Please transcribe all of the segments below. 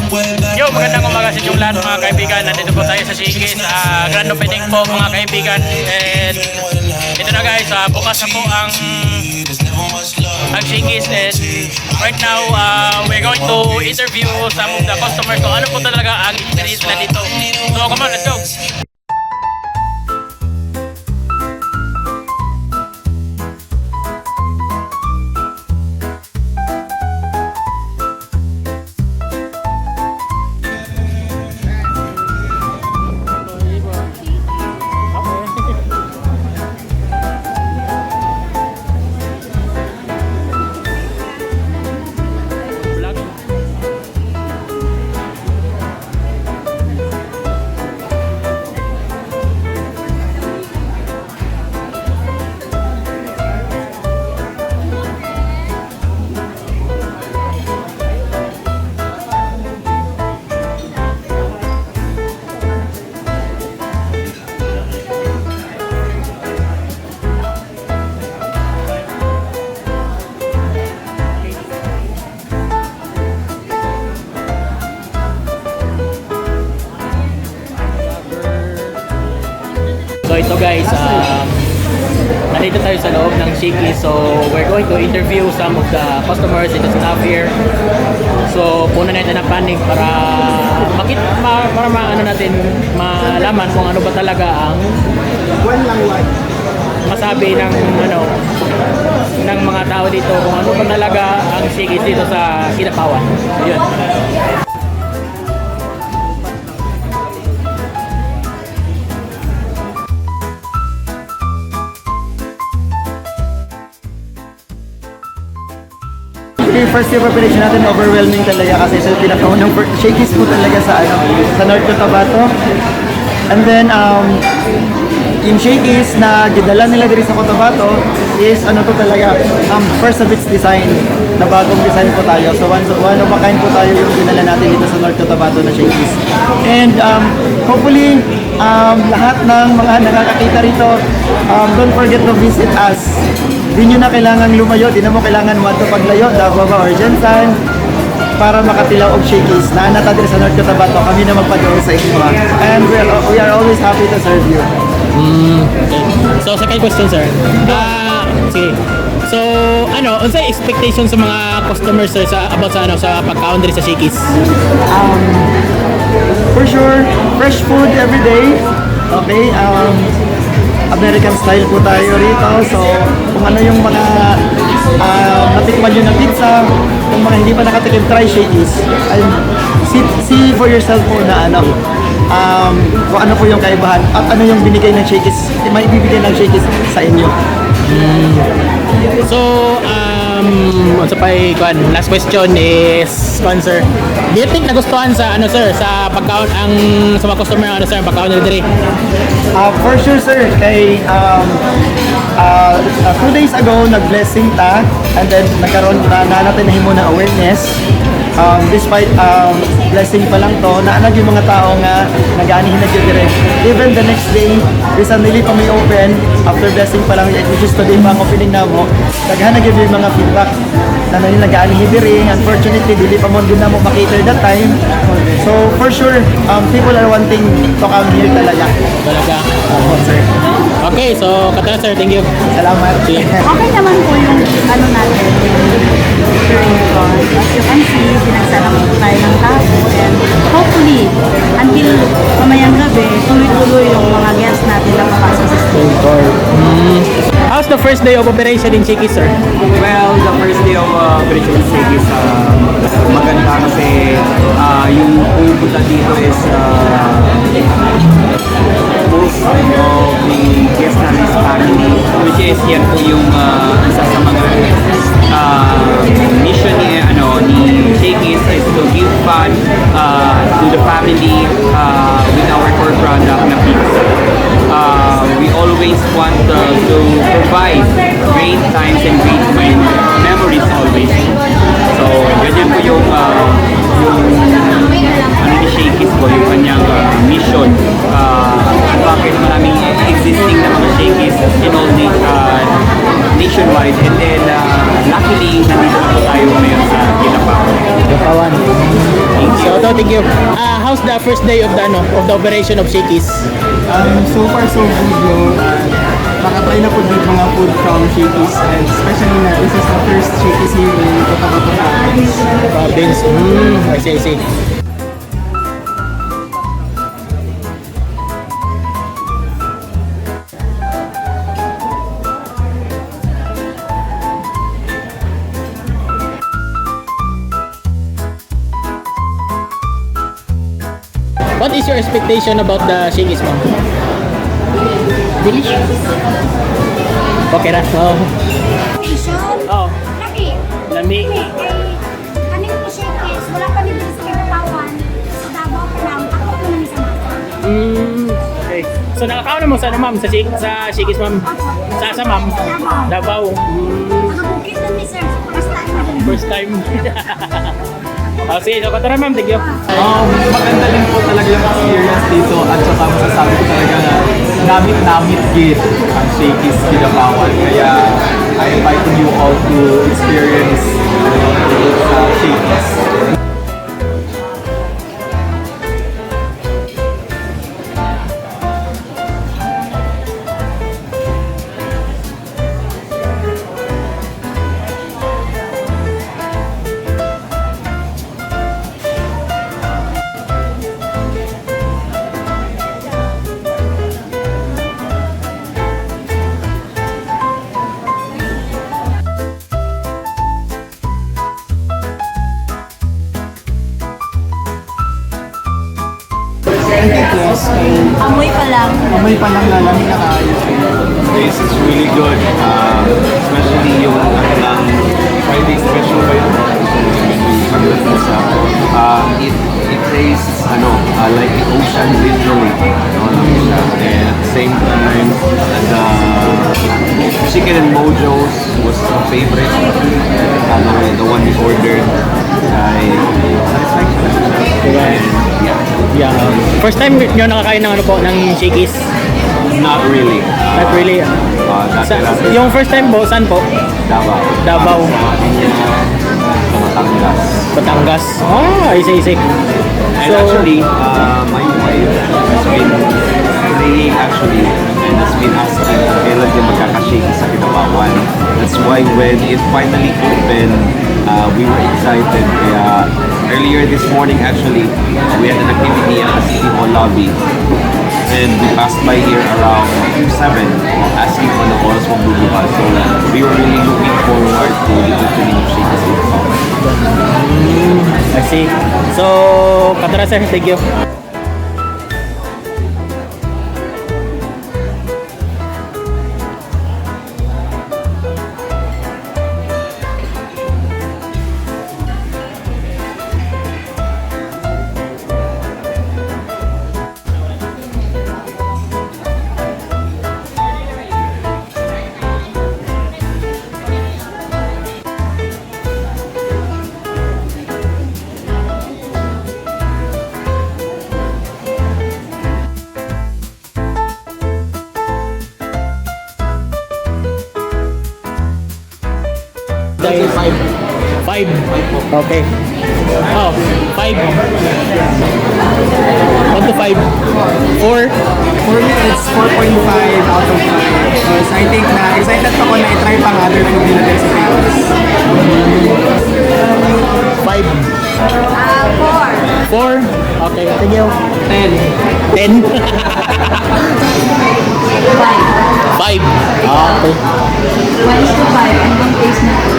Yo, magandang umaga sa inyong lahat mga kaibigan. Nandito po tayo sa Shakey's grand opening po mga kaibigan. And ito na guys, bukas na po ang Shakey's. And right now, we're going to interview some of the customers kung ano po talaga ang experience nila dito. So come on, let's go! So ito guys, nandito tayo sa loob ng Shakey's. So we're going to interview some of the customers and the staff here. So puno natin ang planning para maano natin malaman kung ano ba talaga ang masabi ng ng mga tao dito, kung ano ba talaga ang Shakey's dito sa Kidapawan. Ayun. Yung first year preparation natin, overwhelming talaga kasi sa pinakaunang Shakey's po talaga sa North Cotabato. And then yung Shakey's na gidala nila diri sa Cotabato is to talaga first of its design, na bagong design po tayo. So one of a kind po tayo yung dinala natin dito sa North Cotabato na Shakey's. And hopefully lahat ng mga nakakakita rito, don't forget to visit us. Di nyo na kailangan lumayo, di na mo kailangan mo ito paglayo, Davao or Jensan, para makatilaw og Shakey's. Naanata din sa North Cotabato, kami na magpadoon sa inyo. And we are always happy to serve you. Okay. So second question sir. Sige. So unsay expectation sa mga customers sir sa pagkaon diri sa Shakey's? For sure, fresh food every day. Okay, American style po tayo rito. So, kung ano yung mga natikman nyo na pizza, kung mga hindi pa nakatikim, try Shakey's. See for yourself po na kung ano po yung kaibahan at ano yung binigay ng Shakey's, may ibibigay ng Shakey's sa inyo. So, last question is, sir, do you think nagustuhan sa sa pagkaon sa mga customer sir, pagkaon nila diri? For sure sir, kay 2 days ago nag-blessing ta, and then nagkaroon na natin nahimo na awareness. Despite blessing pa lang to, naanag yung mga tao nga nag-aanihin na dire. Even the next day, recently pa may open, after blessing pa lang, which is today pa ang opening na mo, naghanag yung mga feedback na nag-aanihin dire. Unfortunately, dili pa mo din na mo makater that time. So for sure, people are wanting to come here talaga. Talaga? Sir. Okay, so katara sir, thank you. Salamat. Okay naman po yung natin, as you can see, pinagsara po tayo ng tao, and hopefully, until mamayang gabi, tuloy-tuloy yung mga guests natin na papasok sa store. How's the first day of operation in Shakey's sir? Well, the first day of operation of Shakey's maganda kasi yung pupunta dito is most of the guests natin is family, which is yan po yung isa sa mga mission ni Shakey's is to give fun to the family with our core product na pizza. We always want to provide great times and great memories always. So, ganyan po yung ni Shakey's po, yung kanyang mission. Bakit maraming existing na mga Shakey's in all nationwide. And then, luckily, nandito na po tayo ngayon sa Kinabaw. Kapawan. So, thank you. How's the first day of the operation of Shakey's? So far so good bro. Nakatry na po din mga food from Shakey's and especially na this is the first Shakey's here in Cotabato province. Province. I see. What is your expectation about the Shakey's, ma'am? Delicious. Okay na. Oh. Station? Oh. Laki. Lami. Kanina po siya is, wala pa nito sa Kinatawan. Sa Davao pa lang, ako po namin sa mata. Okay. So nakakaon mo sa ma'am sa Shakey's, ma'am. Sa ma'am. Davao. Nakabukit na ni sir, sa first time na din. First time. Sige, so katara ma'am, thank you. Maganda din po talaga yung experience dito at saka masasabi ko talaga na namit gid ang Shakey's Kinabawan. Kaya I invite you all to experience Shakey's. Amoy pa lang. Amoy pa lang lalamig na kayo. Taste is really good. Especially yung ng Friday special ba yun? Paglalansa. It tastes like the ocean literally. And at the same time, the chicken and mojos was a favorite. The one we ordered. Satisfaction. And yeah. Yeah. First time nyo nakakain ng ng Shakey's? Not really. Not really. Yung first time po, saan po? Davao. Davao. Sa Batangas. Batangas. I see. And So, actually, my wife has been praying actually and has been asking kailan din magkakashake sa Kinabawan. That's why when it finally opened, we were excited. Kaya earlier this morning actually, we had an activity at the City Hall lobby. And we passed by here around 7 asking kung ano oras magbubukas. So we were really looking forward to the opening of Shakey's Kinabawan. I see. So, katara sir, thank you. Dahil 5. 5. Okay. Oh, 5. 1 to 5. 4. For me, it's 4.5 out of 5. Because I think na excited ako na i-try pang other food nila din sa Philippines. 5. 4. Okay, thank you. 10. 10? 5. Okay. 1:5. Ano bang taste na?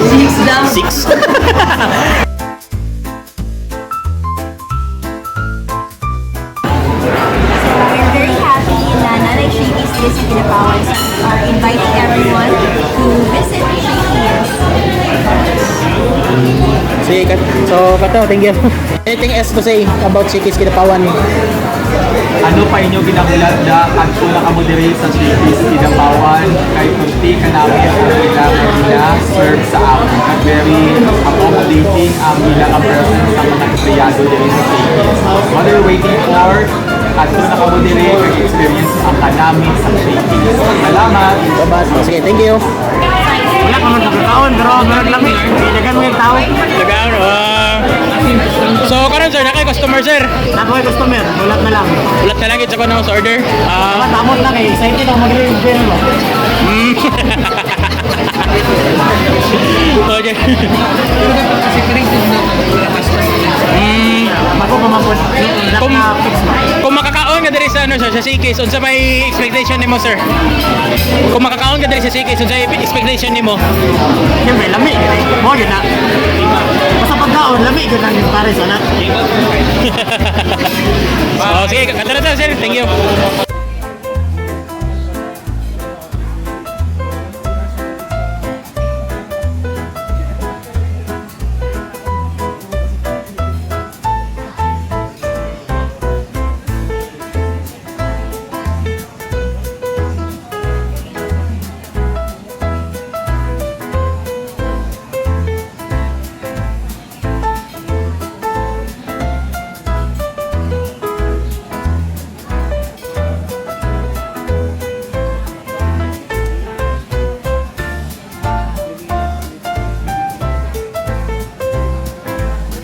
6 daw. 6. We're very happy na Nanay Shakey's this sa Kinatawan are inviting everyone to visit Shakey's. Sige, so Kato, thank you. Anything else to say about Shakey's Kinapawan? Ano pa inyo ginagulanda at kung nakamodere sa Shakey's Kinabawan kay kunti ka namin ang kailangan nila serve sa amin at very accommodating ang bilang ang presence ng mga empleyado din sa Shakey's. What are you waiting for? At kung nakamodere, kag-experience ang namin sa Shakey's. Salamat! Salamat. Sige, thank you. Wala ka man sa kataon, pero meron lang ilagan mo yung tao. Tagaan, so, karon sir, nakay customer sir. Nakuha yung customer, bulat na lang. Ulat na lang ito ko na sa order. Tamot lang eh, excited ako mag-review mo. Okay. Ako pamapun, Kung, fix mo. kung makakaon ka diri sa ano sir, sa Shakey's, unsa may expectation nimo sir? Kung makakaon ka diri sa Shakey's, unsa may expectation nimo? Siyempre, lami. Mo yun na. Basta pagkaon, lami yun ang pares, anak. Oh, sige, katara sir. Thank you.